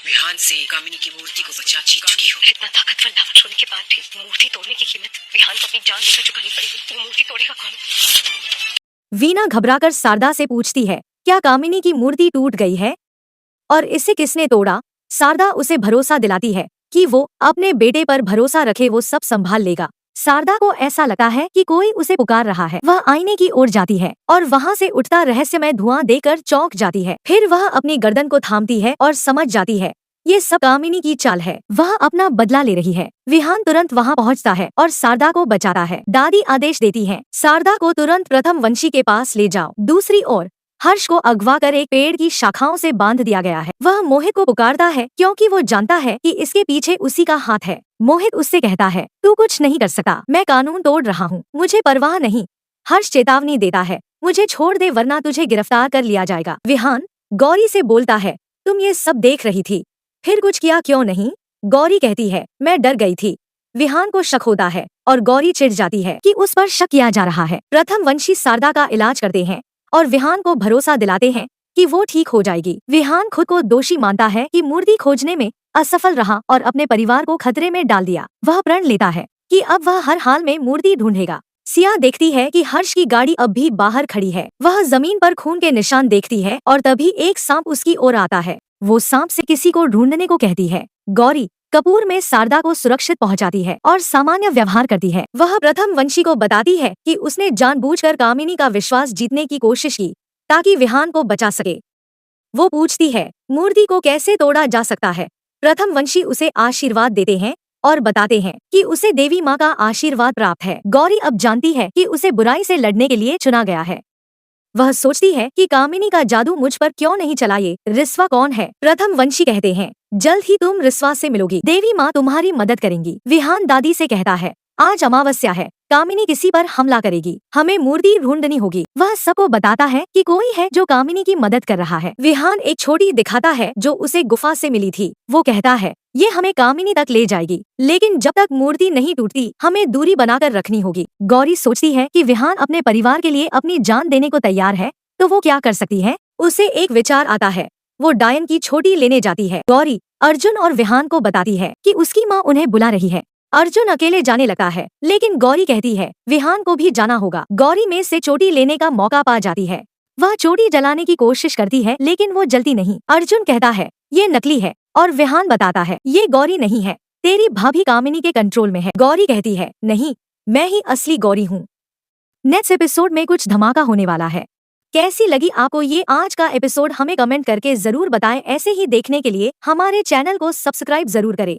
विहान से कामिनी की मूर्ति को बचा जीत चुकी हूँ। इतना ताकतवर दावत होने के बाद भी मूर्ति तोड़ने की कीमत विहान को अपनी जान देकर चुकानी पड़ेगी। वो मूर्ति तोड़ेगा कौन? वीना घबराकर शारदा से पूछती है, क्या कामिनी की मूर्ति टूट गई है और इसे किसने तोड़ा? शारदा उसे भरोसा दिलाती है कि वो अपने बेटे पर भरोसा रखे, वो सब संभाल लेगा। शारदा को ऐसा लगता है कि कोई उसे पुकार रहा है। वह आईने की ओर जाती है और वहाँ से उठता रहस्यमय धुआं देकर चौंक जाती है। फिर वह अपनी गर्दन को थामती है और समझ जाती है ये सब कामिनी की चाल है। वह अपना बदला ले रही है। विहान तुरंत वहाँ पहुँचता है और शारदा को बचाता है। दादी आदेश देती है, शारदा को तुरंत प्रथम वंशी के पास ले जाओ। दूसरी ओर हर्ष को अगवा कर एक पेड़ की शाखाओं से बांध दिया गया है। वह मोहित को पुकारता है क्योंकि वो जानता है कि इसके पीछे उसी का हाथ है। मोहित उससे कहता है, तू कुछ नहीं कर सकता, मैं कानून तोड़ रहा हूँ, मुझे परवाह नहीं। हर्ष चेतावनी देता है, मुझे छोड़ दे वरना तुझे गिरफ्तार कर लिया जाएगा। विहान गौरी से बोलता है, तुम ये सब देख रही थी, फिर कुछ किया क्यों नहीं? गौरी कहती है, मैं डर गई थी। विहान को शक होता है और गौरी चिढ़ जाती है कि उस पर शक किया जा रहा है। प्रथम वंशी शारदा का इलाज करते हैं और विहान को भरोसा दिलाते हैं कि वो ठीक हो जाएगी। विहान खुद को दोषी मानता है कि मूर्ति खोजने में असफल रहा और अपने परिवार को खतरे में डाल दिया। वह प्रण लेता है कि अब वह हर हाल में मूर्ति ढूंढेगा। सिया देखती है कि हर्ष की गाड़ी अब भी बाहर खड़ी है। वह जमीन पर खून के निशान देखती है और तभी एक सांप उसकी ओर आता है। वो सांप से किसी को ढूंढने को कहती है। गौरी कपूर में शारदा को सुरक्षित पहुंचाती है और सामान्य व्यवहार करती है। वह प्रथम वंशी को बताती है कि उसने जानबूझकर कामिनी का विश्वास जीतने की कोशिश की ताकि विहान को बचा सके। वो पूछती है, मूर्ति को कैसे तोड़ा जा सकता है? प्रथम वंशी उसे आशीर्वाद देते हैं और बताते हैं कि उसे देवी माँ का आशीर्वाद प्राप्त है। गौरी अब जानती है कि उसे बुराई से लड़ने के लिए चुना गया है। वह सोचती है कि कामिनी का जादू मुझ पर क्यों नहीं चला। ये रिस्वा कौन है? प्रथम वंशी कहते हैं, जल्द ही तुम रिस्वा से मिलोगी, देवी माँ तुम्हारी मदद करेंगी। विहान दादी से कहता है, आज अमावस्या है, कामिनी किसी पर हमला करेगी, हमें मूर्ति ढूंढनी होगी। वह सबको बताता है कि कोई है जो कामिनी की मदद कर रहा है। विहान एक छोटी दिखाता है जो उसे गुफा से मिली थी। वो कहता है, ये हमें कामिनी तक ले जाएगी, लेकिन जब तक मूर्ति नहीं टूटती हमें दूरी बनाकर रखनी होगी। गौरी सोचती है कि विहान अपने परिवार के लिए अपनी जान देने को तैयार है, तो वो क्या कर सकती है? उसे एक विचार आता है। वो डायन की छोटी लेने जाती है। गौरी अर्जुन और विहान को बताती है कि उसकी माँ उन्हें बुला रही है। अर्जुन अकेले जाने लगा है, लेकिन गौरी कहती है विहान को भी जाना होगा। गौरी में से चोटी लेने का मौका पा जाती है। वह चोटी जलाने की कोशिश करती है, लेकिन वो जलती नहीं। अर्जुन कहता है, ये नकली है, और विहान बताता है, ये गौरी नहीं है, तेरी भाभी कामिनी के कंट्रोल में है। गौरी कहती है, नहीं, मैं ही असली गौरी हूँ। नेक्स्ट एपिसोड में कुछ धमाका होने वाला है। कैसी लगी आपको ये आज का एपिसोड? हमें कमेंट करके जरूर बताएं। ऐसे ही देखने के लिए हमारे चैनल को सब्सक्राइब जरूर करें।